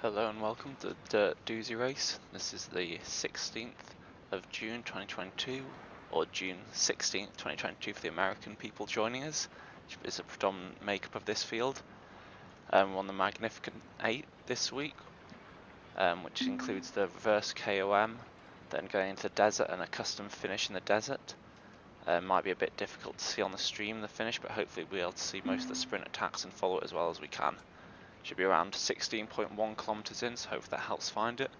Hello and welcome to the Doozy race. This is the 16th of June 2022, or June 16th, 2022 for the American people joining us, which is a predominant makeup of this field. We're on the Magnificent 8 this week, which includes the reverse KOM, then going into the desert and a custom finish in the desert. Might be a bit difficult to see on the stream the finish, but hopefully we'll be able to see most of the sprint attacks and follow it as well as we can. Should be around 16.1 kilometers in, so hopefully that helps find it.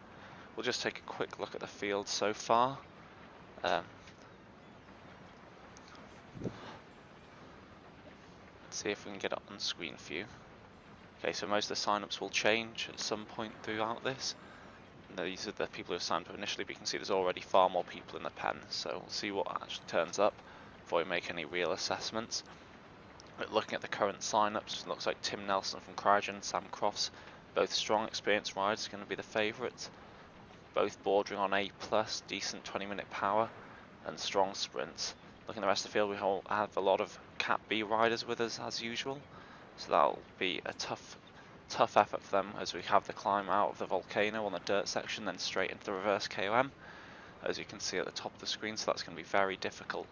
We'll just take a quick look at the field so far. See if we can get it on screen for you. Okay, so most of the sign-ups will change at some point throughout this. And these are the people who signed up initially, but you can see there's already far more people in the pen, so we'll see what actually turns up before we make any real assessments. But looking at the current sign-ups, it looks like Tim Nelson from Cryogen, Sam Crofts, both strong, experienced riders, are going to be the favourites. Both bordering on A+, decent 20-minute power, and strong sprints. Looking at the rest of the field, we have a lot of Cat B riders with us as usual, so that'll be a tough effort for them as we have the climb out of the volcano on the dirt section, then straight into the reverse KOM, as you can see at the top of the screen, so that's going to be very difficult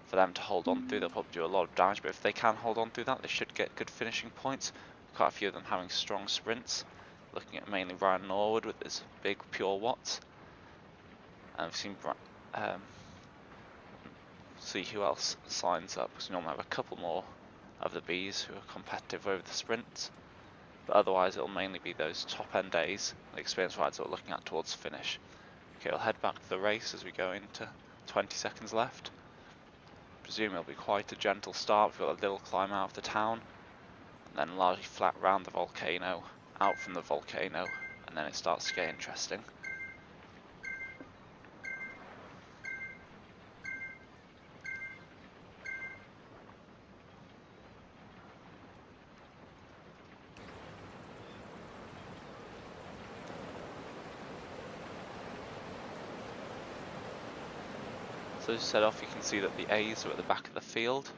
for them to hold on through. They'll probably do a lot of damage, but if they can hold on through that, they should get good finishing points. Quite a few of them having strong sprints. Looking at mainly Ryan Norwood with his big pure watts. And we've seen see who else signs up, because we normally have a couple more of the Bs who are competitive over the sprints. But otherwise it'll mainly be those top end A's, the experienced riders that we're looking at towards finish. Okay, we'll head back to the race as we go into 20 seconds left. Presume it'll be quite a gentle start. We've got a little climb out of the town, and then largely flat round the volcano, out from the volcano, and then it starts to get interesting. So to set off, you can see that the A's are at the back of the field.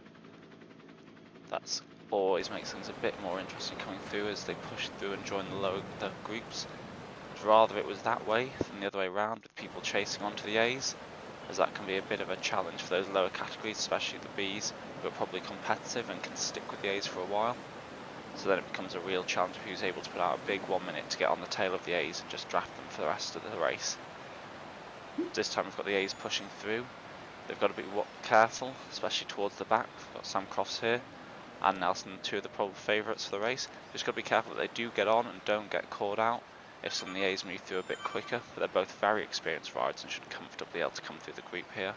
That's always makes things a bit more interesting coming through as they push through and join the groups. I'd rather it was that way than the other way around, with people chasing onto the A's, as that can be a bit of a challenge for those lower categories, especially the B's, who are probably competitive and can stick with the A's for a while. So then it becomes a real challenge for who's able to put out a big 1 minute to get on the tail of the A's and just draft them for the rest of the race. This time we've got the A's pushing through. They've got to be careful, especially towards the back. We've got Sam Crofts here and Nelson, two of the probable favourites for the race. Just got to be careful that they do get on and don't get caught out if some of the A's move through a bit quicker, but they're both very experienced riders and should comfortably be able to come through the group here.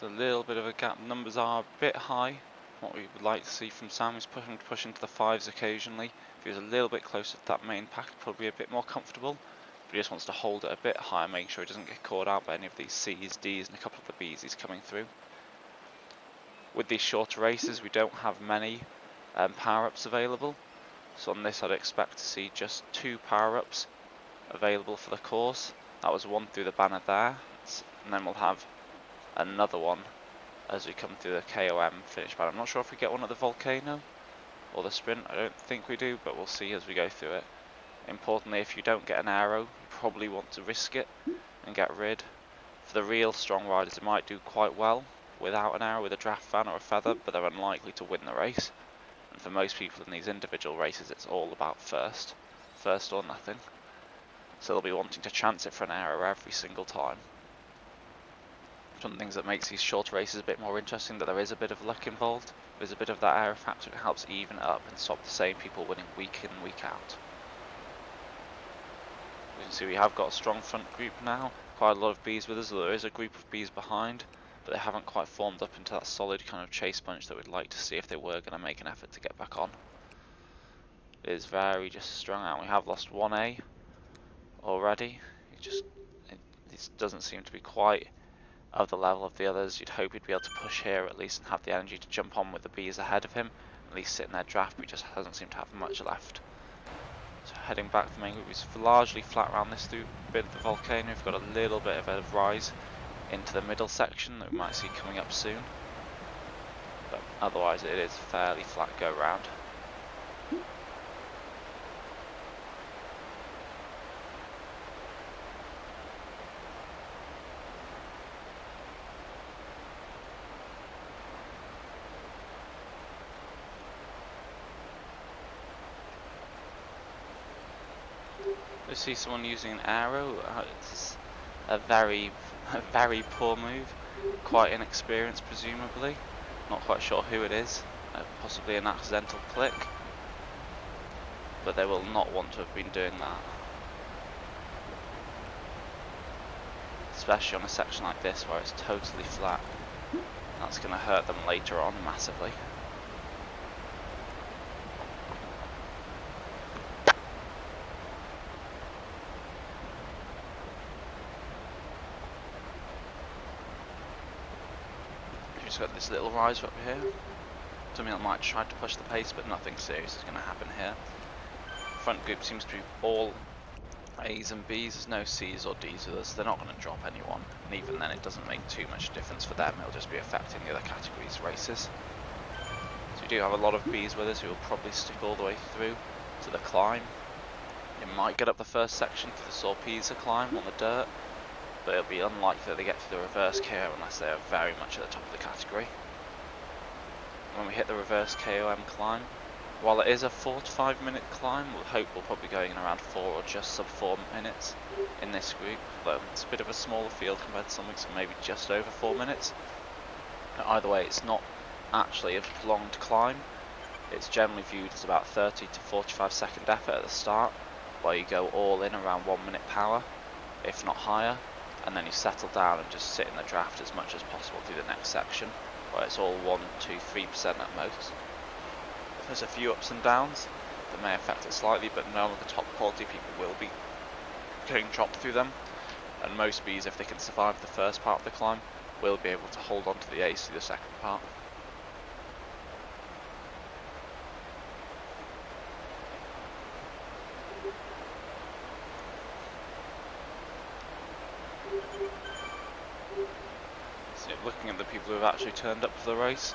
A little bit of a gap. Numbers are a bit high. What we would like to see from Sam is pushing to the 5s occasionally. If he was a little bit closer to that main pack, probably a bit more comfortable. But he just wants to hold it a bit higher, making sure he doesn't get caught out by any of these C's, D's, and a couple of the B's he's coming through. With these shorter races, we don't have many power-ups available. So on this, I'd expect to see just 2 power-ups available for the course. That was one through the banner there, and then we'll have another one as we come through the KOM finish pad. I'm not sure if we get one at the volcano or the sprint. I don't think we do, but we'll see as we go through it. Importantly, if you don't get an aero, you probably want to risk it and get rid. For the real strong riders, it might do quite well without an aero, with a draft fan or a feather, but they're unlikely to win the race. And for most people in these individual races, it's all about first or nothing. So they'll be wanting to chance it for an aero every single time. One of the things that makes these shorter races a bit more interesting, that there is a bit of luck involved. There's a bit of that aero factor. It helps even it up and stop the same people winning week in, week out. You can see we have got a strong front group now. Quite a lot of Bs with us. There is a group of Bs behind, but they haven't quite formed up into that solid kind of chase bunch that we'd like to see if they were going to make an effort to get back on. It is very just strung out. We have lost 1A already. It doesn't seem to be quite of the level of the others. You'd hope he'd be able to push here at least and have the energy to jump on with the B's ahead of him, at least sit in their draft, but he just doesn't seem to have much left. So heading back to the main group, it's largely flat around this bit of the volcano. We've got a little bit of a rise into the middle section that we might see coming up soon. But otherwise it is fairly flat go round. We see someone using an arrow. It's a very poor move. Quite inexperienced, presumably. Not quite sure who it is. Possibly an accidental click. But they will not want to have been doing that. Especially on a section like this where it's totally flat. That's going to hurt them later on massively. Just got this little rise up here. Something that might try to push the pace, but nothing serious is going to happen here. Front group seems to be all A's and B's, there's no C's or D's with us, they're not going to drop anyone, and even then it doesn't make too much difference for them, it'll just be affecting the other categories' races. So we do have a lot of B's with us who will probably stick all the way through to the climb. It might get up the first section for the Sorpesa climb on the dirt, but it'll be unlikely that they get to the reverse KO unless they are very much at the top of the category. When we hit the reverse KOM climb, while it is a 4 to 5 minute climb, we'll hope we'll probably go in around 4 or just sub 4 minutes in this group, though it's a bit of a smaller field compared to some weeks, so maybe just over 4 minutes. Either way, it's not actually a prolonged climb. It's generally viewed as about 30 to 45 second effort at the start, where you go all in around 1 minute power, if not higher, and then you settle down and just sit in the draft as much as possible through the next section, where it's all 1, 2, 3% at most. There's a few ups and downs that may affect it slightly, but none of the top quality people will be getting dropped through them, and most Bs, if they can survive the first part of the climb, will be able to hold on to the A's through the second part. So looking at the people who have actually turned up for the race,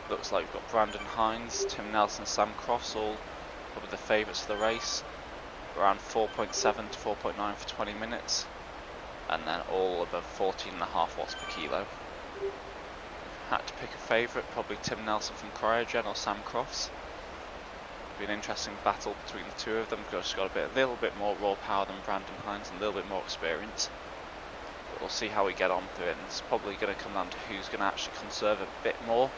looks like we've got Brandon Hines, Tim Nelson, Sam Cross, all probably the favourites for the race. Around 4.7 to 4.9 for 20 minutes, and then all above 14.5 watts per kilo. Had to pick a favourite, probably Tim Nelson from Cryogen or Sam Cross. Be an interesting battle between the two of them, because he's got a little bit more raw power than Brandon Hines and a little bit more experience. But we'll see how we get on through it, and it's probably going to come down to who's going to actually conserve a bit more,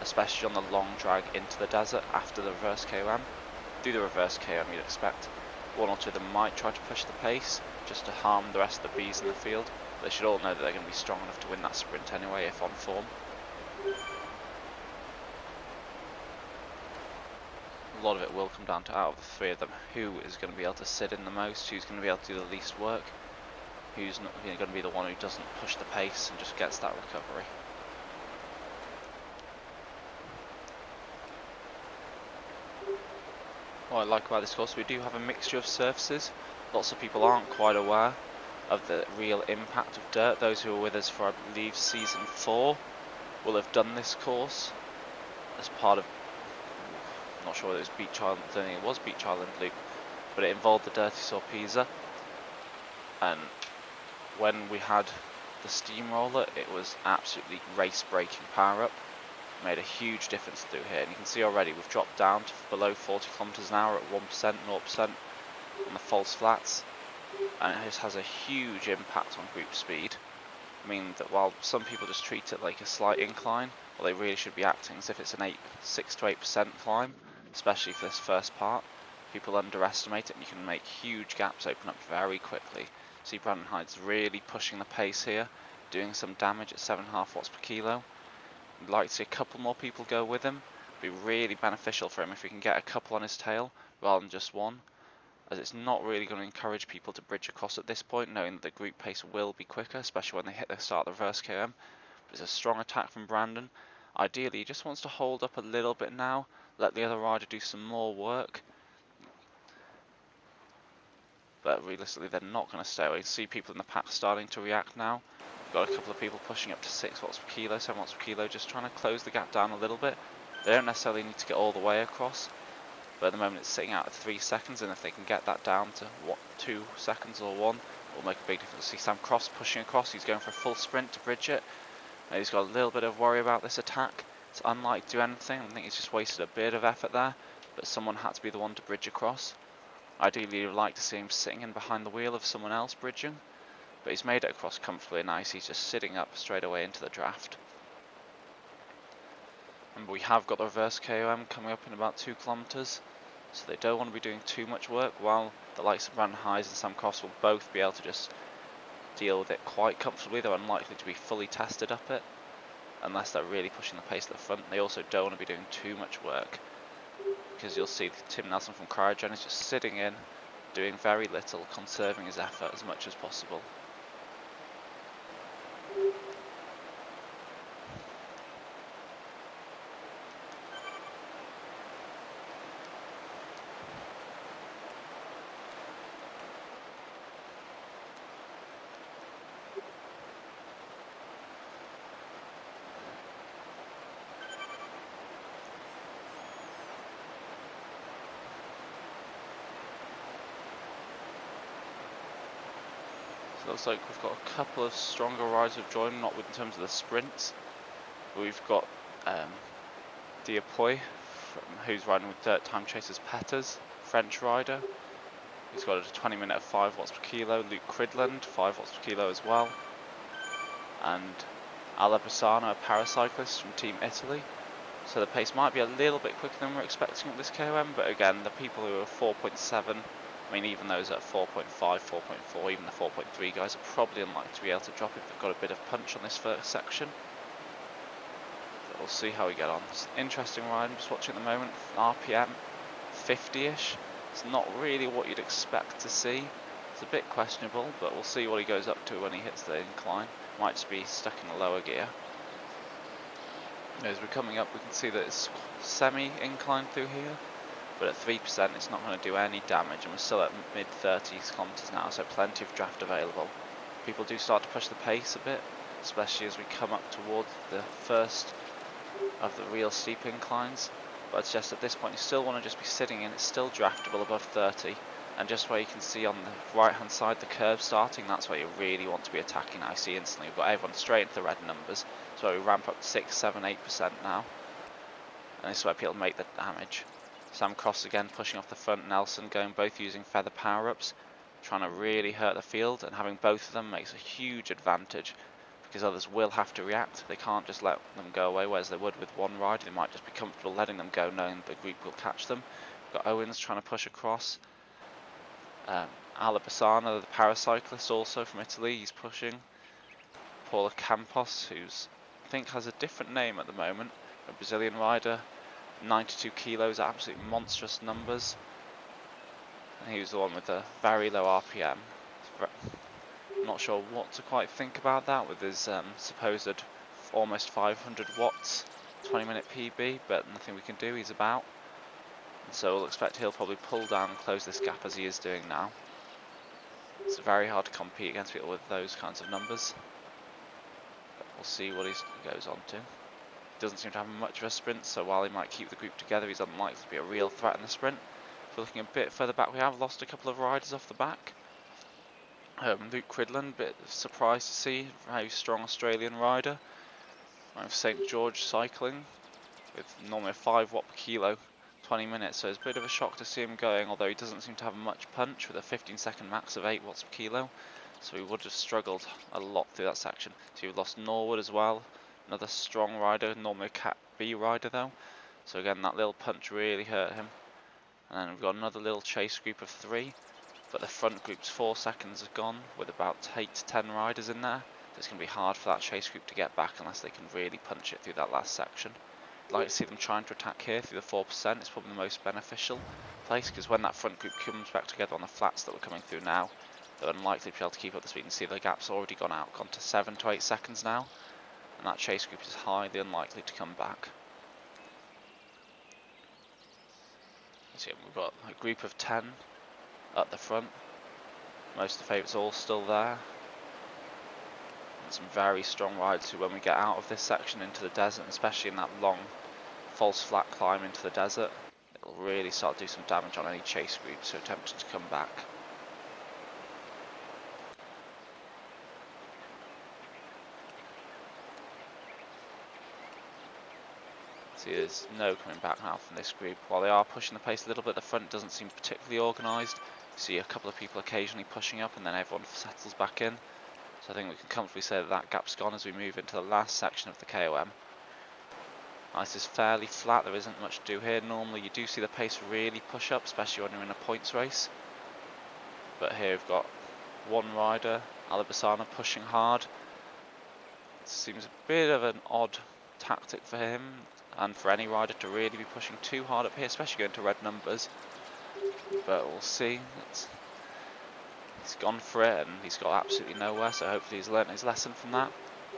especially on the long drag into the desert after the reverse KOM. Through the reverse KOM, you'd expect one or two of them might try to push the pace just to harm the rest of the Bs in the field. But they should all know that they're going to be strong enough to win that sprint anyway if on form. A lot of it will come down to, out of the three of them, who is going to be able to sit in the most, who's going to be able to do the least work, who's not going to be the one who doesn't push the pace and just gets that recovery. What I like about this course, we do have a mixture of surfaces. Lots of people aren't quite aware of the real impact of dirt. Those who were with us for, I believe, season 4 will have done this course as part of, I'm not sure whether it was Beach Island, I don't think it was Beach Island Loop, but it involved the Dirty Sorpesa. And when we had the steamroller, it was absolutely race-breaking power up. Made a huge difference through here, and you can see already we've dropped down to below 40 kilometers an hour at 1%, 0% on the false flats, and it has a huge impact on group speed. I mean that while some people just treat it like a slight incline, well, they really should be acting as if it's an 6 to 8% climb, especially for this first part. People underestimate it, and you can make huge gaps open up very quickly. See Brandon Hyde's really pushing the pace here, doing some damage at 7.5 watts per kilo. I'd like to see a couple more people go with him. It'd be really beneficial for him if we can get a couple on his tail rather than just one, as it's not really going to encourage people to bridge across at this point, knowing that the group pace will be quicker, especially when they hit the start of the reverse KM. But it's a strong attack from Brandon. Ideally, he just wants to hold up a little bit now, let the other rider do some more work. but realistically they're not going to stay away. You see people in the pack starting to react now. We've got a couple of people pushing up to 6 watts per kilo, 7 watts per kilo, just trying to close the gap down a little bit. They don't necessarily need to get all the way across, but at the moment it's sitting out at 3 seconds, and if they can get that down to 2 seconds or 1, it will make a big difference. See Sam Cross pushing across, he's going for a full sprint to bridge it. And he's got a little bit of worry about this attack. It's unlikely to do anything. I think he's just wasted a bit of effort there, but someone had to be the one to bridge across. Ideally, you'd like to see him sitting in behind the wheel of someone else bridging, but he's made it across comfortably nice. He's just sitting up straight away into the draft. And we have got the reverse KOM coming up in about 2 kilometers, so they don't want to be doing too much work, while the likes of Brandon Hayes and Sam Cross will both be able to just deal with it quite comfortably. They're unlikely to be fully tested up it, unless they're really pushing the pace at the front. They also don't want to be doing too much work, because you'll see Tim Nelson from Cryogen is just sitting in, doing very little, conserving his effort as much as possible. Looks like we've got a couple of stronger riders who've joined, not in terms of the sprints. We've got Diapoy, who's riding with Dirt Time Chasers Petters, French rider. He's got a 20-minute of 5 watts per kilo. Luke Cridland, 5 watts per kilo as well. And Alla Bassano, a paracyclist from Team Italy. So the pace might be a little bit quicker than we're expecting at this KOM, but again, the people who are 4.7, I mean, even those at 4.5, 4.4, even the 4.3 guys are probably unlikely to be able to drop if they've got a bit of punch on this first section. But we'll see how we get on. It's an interesting ride I'm just watching at the moment. RPM 50-ish. It's not really what you'd expect to see. It's a bit questionable, but we'll see what he goes up to when he hits the incline. Might just be stuck in a lower gear. As we're coming up, we can see that it's semi-incline through here. But at 3% it's not going to do any damage, and we're still at mid-30s kilometers now, so plenty of draft available. People do start to push the pace a bit, especially as we come up towards the first of the real steep inclines. But it's just at this point you still want to just be sitting in, it's still draftable above 30, and just where you can see on the right hand side the curve starting, that's where you really want to be attacking. I see instantly we've got everyone straight into the red numbers, so we ramp up to 6, 7, 8% now, and this is where people make the damage. Sam Cross again pushing off the front, Nelson going, both using feather power-ups, trying to really hurt the field, and having both of them makes a huge advantage, because others will have to react. They can't just let them go away, whereas they would with one rider. They might just be comfortable letting them go, knowing the group will catch them. We've got Owens trying to push across. Alla Bassano, the paracyclist, also from Italy, he's pushing. Paula Campos, who's I think has a different name at the moment, a Brazilian rider. 92 kilos, absolutely monstrous numbers. And he was the one with the very low RPM. I'm not sure what to quite think about that with his supposed almost 500 watts 20-minute PB, but nothing we can do, he's about. And so we'll expect he'll probably pull down and close this gap as he is doing now. It's very hard to compete against people with those kinds of numbers. But we'll see what he goes on to. Doesn't seem to have much of a sprint, so while he might keep the group together, he's unlikely to be a real threat in the sprint. If we're looking a bit further back, we have lost a couple of riders off the back. Luke Cridland, a bit surprised to see, a very strong Australian rider. Of St George cycling, with normally a 5 watt per kilo, 20 minutes, so it's a bit of a shock to see him going, although he doesn't seem to have much punch with a 15-second max of 8 watts per kilo, so he would have struggled a lot through that section. So we've lost Norwood as well. Another strong rider, normally a Cat B rider though. So again, that little punch really hurt him. And then we've got another little chase group of 3. But the front group's 4 seconds have gone, with about 8 to 10 riders in there. So it's going to be hard for that chase group to get back unless they can really punch it through that last section. I'd like to see them trying to attack here through the 4%. It's probably the most beneficial place, because when that front group comes back together on the flats that we're coming through now, they're unlikely to be able to keep up the speed. You can see the gap's already gone to 7 to 8 seconds now. And that chase group is highly unlikely to come back. So yeah, we've got a group of 10 at the front, Most of the favourites all still there. And some very strong riders who, when we get out of this section into the desert, especially in that long false flat climb into the desert, it'll really start to do some damage on any chase groups who are attempting to come back. See, there's no coming back now from this group. While they are pushing the pace a little bit, the front doesn't seem particularly organised. You see a couple of people occasionally pushing up and then everyone settles back in. So I think we can comfortably say that that gap's gone as we move into the last section of the KOM. Ice is fairly flat, there isn't much to do here. Normally you do see the pace really push up, especially when you're in a points race. But here we've got one rider, Alabasana, pushing hard. It seems a bit of an odd tactic for him and for any rider to really be pushing too hard up here, especially going to red numbers. But we'll see. He's gone for it and he's got absolutely nowhere, so hopefully he's learnt his lesson from that.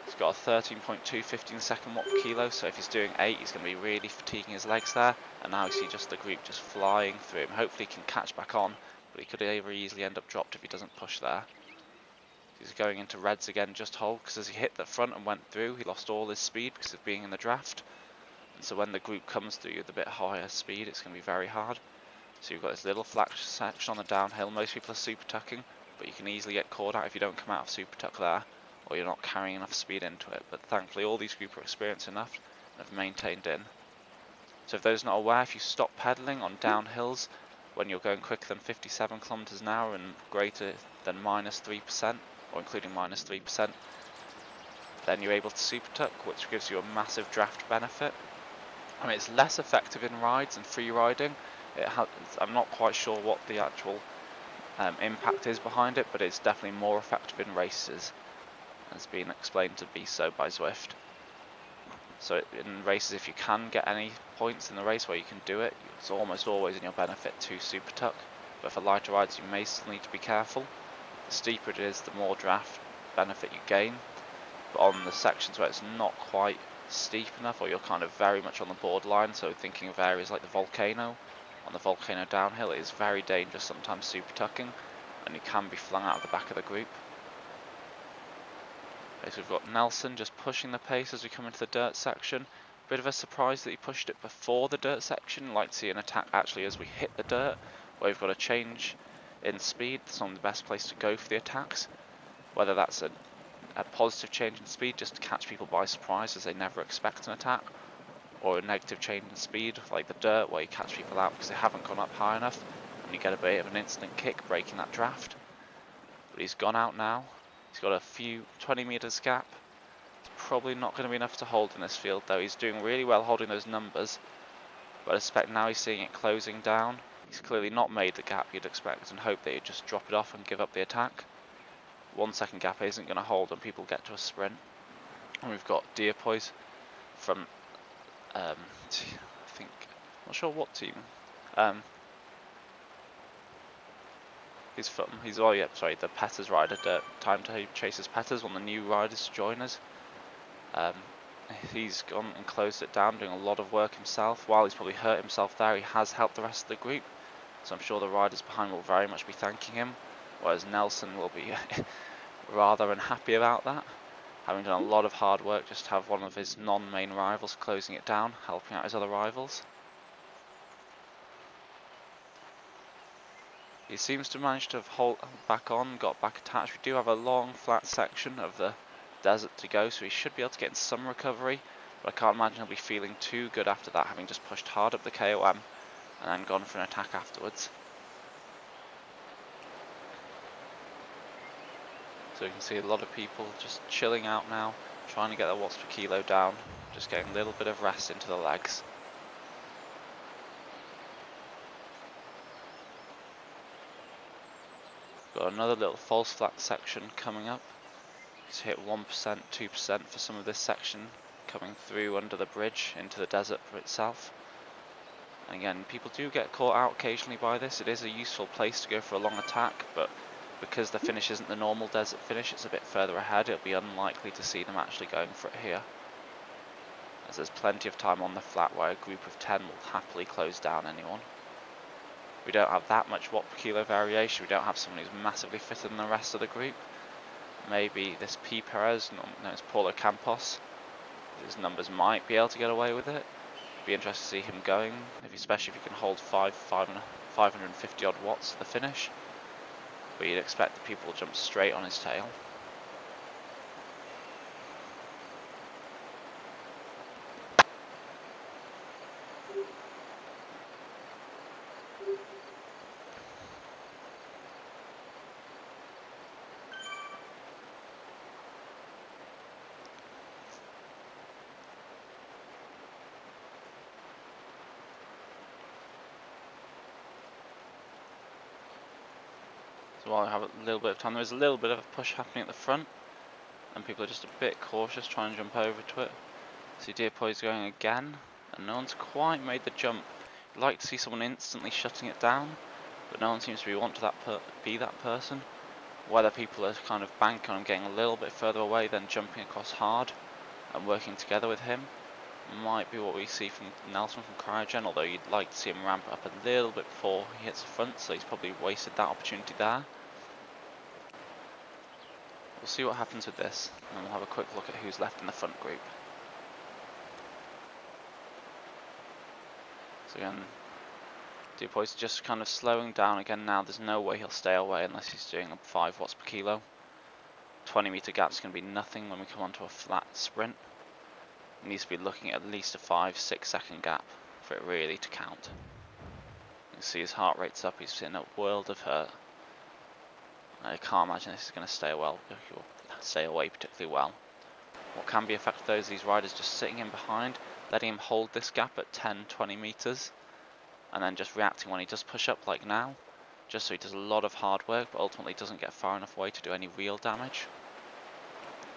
He's got a 13.2 15-second watt per kilo, so if he's doing 8 he's going to be really fatiguing his legs there. And now you see just the group just flying through him. Hopefully he can catch back on, but he could very easily end up dropped if he doesn't push there. He's going into reds again, just hold, because as he hit the front and went through, he lost all his speed because of being in the draft. And so when the group comes through with a bit higher speed, it's going to be very hard. So you've got this little flat section on the downhill. Most people are super tucking, but you can easily get caught out if you don't come out of super tuck there, or you're not carrying enough speed into it. But thankfully all these groups are experienced enough and have maintained in. So if those not aware, if you stop pedalling on downhills when you're going quicker than 57 kilometers an hour and greater than -3%, or including -3%, then you're able to super tuck, which gives you a massive draft benefit. I mean, it's less effective in rides and free riding. I'm not quite sure what the actual impact is behind it, but it's definitely more effective in races, as been explained to be so by Zwift. So in races, if you can get any points in the race where you can do it, it's almost always in your benefit to super tuck. But for lighter rides, you may still need to be careful. The steeper it is, the more draft benefit you gain. But on the sections where it's not quite steep enough, or you're kind of very much on the borderline, so thinking of areas like the volcano, on the volcano downhill, it is very dangerous sometimes super tucking, and you can be flung out of the back of the group. Okay, so we've got Nelson just pushing the pace as we come into the dirt section. Bit of a surprise that he pushed it before the dirt section. Like to see an attack actually as we hit the dirt, where we've got a change in speed. It's not the best place to go for the attacks. Whether that's a positive change in speed just to catch people by surprise as they never expect an attack, or a negative change in speed like the dirt where you catch people out because they haven't gone up high enough and you get a bit of an instant kick breaking that draft. But he's gone out now. He's got a few 20 meters gap. It's probably not going to be enough to hold in this field though. He's doing really well holding those numbers, but I suspect now he's seeing it closing down. He's clearly not made the gap you'd expect and hope that he'd just drop it off and give up the attack. 1 second gap isn't going to hold when people get to a sprint. And we've got Deerpoise from I think, not sure what team. The Petters rider, Time to Chases Petters, one of the new riders to join us. He's gone and closed it down, doing a lot of work himself. While he's probably hurt himself there, he has helped the rest of the group. So I'm sure the riders behind will very much be thanking him, whereas Nelson will be rather unhappy about that. Having done a lot of hard work just to have one of his non-main rivals closing it down, helping out his other rivals. He seems to manage to have got back attached. We do have a long flat section of the desert to go, so he should be able to get in some recovery, but I can't imagine he'll be feeling too good after that, having just pushed hard up the KOM and then gone for an attack afterwards. So you can see a lot of people just chilling out now, trying to get their watts per kilo down, just getting a little bit of rest into the legs. Got another little false flat section coming up. It's hit 1%, 2% for some of this section, coming through under the bridge into the desert for itself. And again, people do get caught out occasionally by this. It is a useful place to go for a long attack, but because the finish isn't the normal desert finish, it's a bit further ahead, it'll be unlikely to see them actually going for it here, as there's plenty of time on the flat where a group of 10 will happily close down anyone. We don't have that much watt per kilo variation. We don't have someone who's massively fitter than the rest of the group. Maybe this P. Perez, known as Paulo Campos, his numbers might be able to get away with it. Be interested to see him going, especially if he can hold 550 odd watts to the finish. But you'd expect that people will jump straight on his tail. So while I have a little bit of time, there's a little bit of a push happening at the front, and people are just a bit cautious trying to jump over to it. See Dearpoi's going again, and no one's quite made the jump. You'd like to see someone instantly shutting it down, but no one seems to want to be that person. Whether people are kind of banking on getting a little bit further away, then jumping across hard and working together with him, might be what we see from Nelson from Cryogen, although you'd like to see him ramp up a little bit before he hits the front, so he's probably wasted that opportunity there. We'll see what happens with this, and we'll have a quick look at who's left in the front group. So again, Dearpoi's just kind of slowing down again now. There's no way he'll stay away unless he's doing a 5 watts per kilo. 20 meter gap's going to be nothing when we come onto a flat sprint. It needs to be looking at least a 5-6 second gap for it really to count. You can see his heart rate's up, he's in a world of hurt. I can't imagine this is going to stay away particularly well. What can be effective though is these riders just sitting in behind, letting him hold this gap at 10-20 meters, and then just reacting when he does push up like now, just so he does a lot of hard work but ultimately doesn't get far enough away to do any real damage.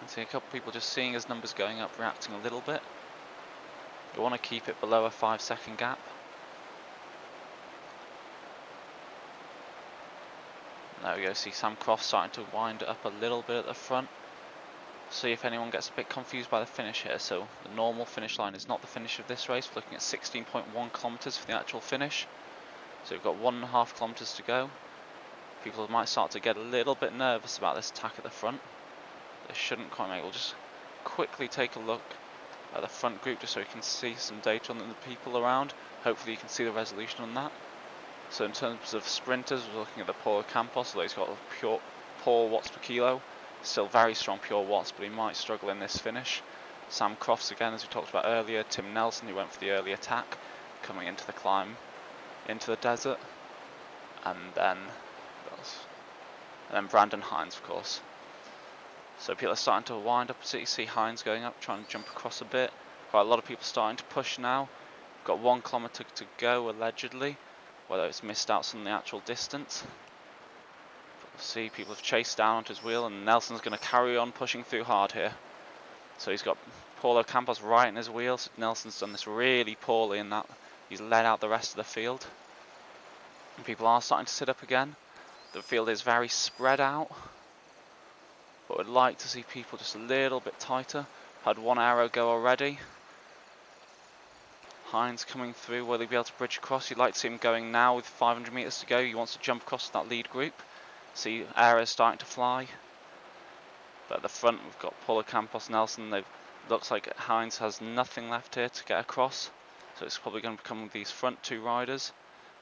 I see a couple of people just seeing his numbers going up, reacting a little bit. You want to keep it below a 5 second gap. There we go, see Sam Croft starting to wind it up a little bit at the front. See if anyone gets a bit confused by the finish here. So the normal finish line is not the finish of this race. We're looking at 16.1 kilometers for the actual finish. So we've got 1.5 kilometers to go. People might start to get a little bit nervous about this attack at the front. They shouldn't quite make it. We'll just quickly take a look at the front group just so we can see some data on the people around. Hopefully you can see the resolution on that. So in terms of sprinters, we're looking at the Paulo Campos, although he's got a poor watts per kilo. Still very strong pure watts, but he might struggle in this finish. Sam Crofts again, as we talked about earlier. Tim Nelson, who went for the early attack, coming into the climb into the desert. And then Brandon Hines, of course. So people are starting to wind up. So you see Hines going up, trying to jump across a bit. Quite a lot of people starting to push now. We've got 1 kilometer to go, allegedly. Whether it's missed out some of the actual distance. We'll see people have chased down onto his wheel, and Nelson's going to carry on pushing through hard here. So he's got Paulo Campos right in his wheel. So Nelson's done this really poorly in that he's led out the rest of the field. And people are starting to sit up again. The field is very spread out, but would like to see people just a little bit tighter. Had one arrow go already. Hines coming through, will he be able to bridge across? You'd like to see him going now with 500 meters to go. He wants to jump across that lead group. See arrows starting to fly. But at the front we've got Paulo Campos, Nelson. Looks like Hines has nothing left here to get across. So it's probably going to become these front 2 riders.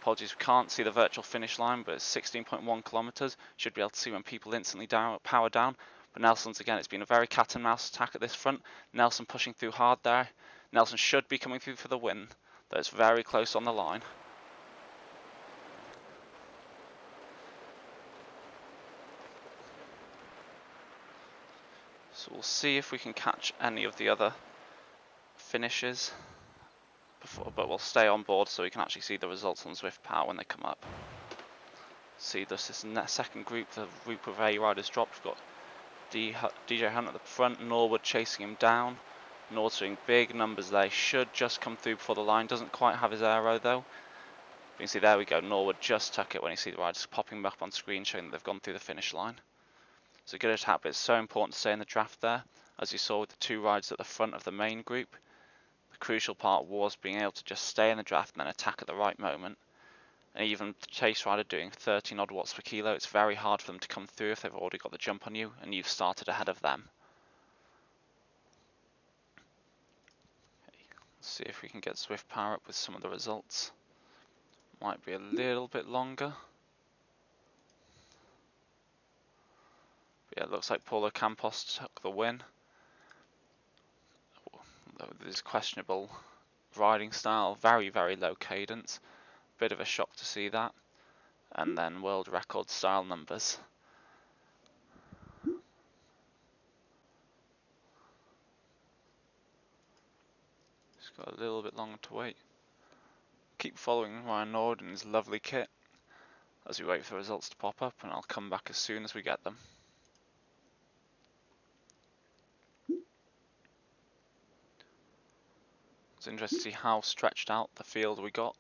Apologies, we can't see the virtual finish line, but it's 16.1 kilometers. Should be able to see when people instantly power down. But Nelson's again, it's been a very cat and mouse attack at this front. Nelson pushing through hard there. Nelson should be coming through for the win, though it's very close on the line. So we'll see if we can catch any of the other finishes before, but we'll stay on board so we can actually see the results on ZwiftPower when they come up. See this second group, the group of A riders dropped. We've got DJ Hunt at the front, Norwood chasing him down. Norwood's doing big numbers there. He should just come through before the line. Doesn't quite have his arrow though. You can see there we go. Norwood just tuck it when you see the riders popping up on screen showing that they've gone through the finish line. It's a good attack, but it's so important to stay in the draft there. As you saw with the 2 riders at the front of the main group, the crucial part was being able to just stay in the draft and then attack at the right moment. And even the chase rider doing 13 odd watts per kilo, it's very hard for them to come through if they've already got the jump on you and you've started ahead of them. Let's see if we can get ZwiftPower up with some of the results. Might be a little bit longer. But yeah, it looks like Paulo Campos took the win. There's questionable riding style, very, very low cadence. Bit of a shock to see that. And then world record style numbers. Just got a little bit longer to wait. Keep following Ryan Nord and his lovely kit as we wait for the results to pop up, and I'll come back as soon as we get them. It's interesting to see how stretched out the field we got,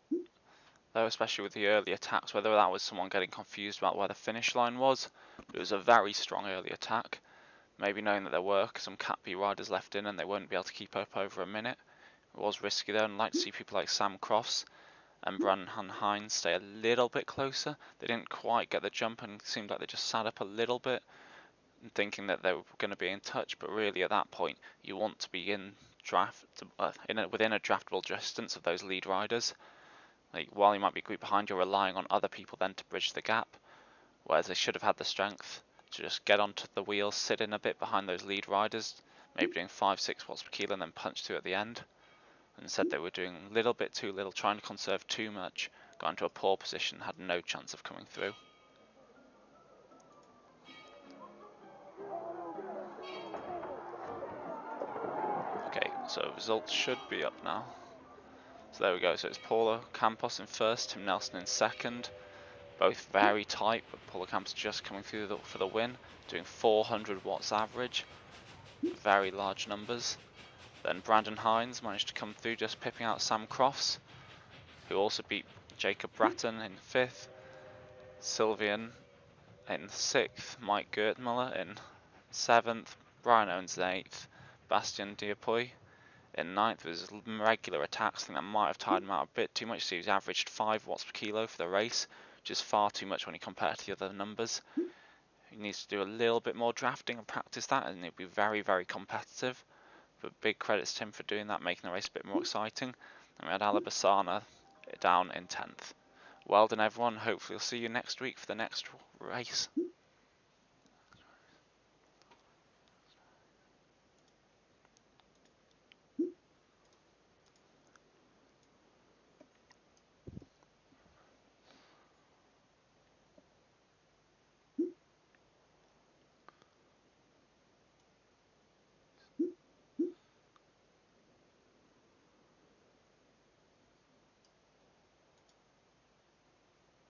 though, especially with the early attacks, whether that was someone getting confused about where the finish line was. It was a very strong early attack, maybe knowing that there were some Cat B riders left in and they wouldn't be able to keep up over a minute. It was risky though, and I'd like to see people like Sam Crofts and Brandon Hines stay a little bit closer. They didn't quite get the jump and it seemed like they just sat up a little bit, thinking that they were going to be in touch, but really at that point you want to be in within a draftable distance of those lead riders. Like, while you might be a group behind, you're relying on other people then to bridge the gap, whereas they should have had the strength to just get onto the wheels, sit in a bit behind those lead riders, maybe doing 5-6 watts per kilo and then punch through at the end. Instead they were doing a little bit too little, trying to conserve too much, got into a poor position, had no chance of coming through. Okay, so results should be up now. So there we go, so it's Paulo Campos in first, Tim Nelson in second. Both very tight, but Paulo Campos just coming through for the win, doing 400 watts average, very large numbers. Then Brandon Hines managed to come through, just pipping out Sam Crofts, who also beat Jacob Bratton in fifth, Sylvian in sixth, Mike Gertmuller in seventh, Brian Owens in eighth, Bastien Diapuy in ninth. With his regular attacks, I think that might have tired him out a bit too much, so he's averaged 5 watts per kilo for the race, which is far too much when you compare to the other numbers. He needs to do a little bit more drafting and practice that, and he'll be very, very competitive. But big credits to him for doing that, making the race a bit more exciting. And we had Alabasana down in 10th. Well done everyone, hopefully we'll see you next week for the next race.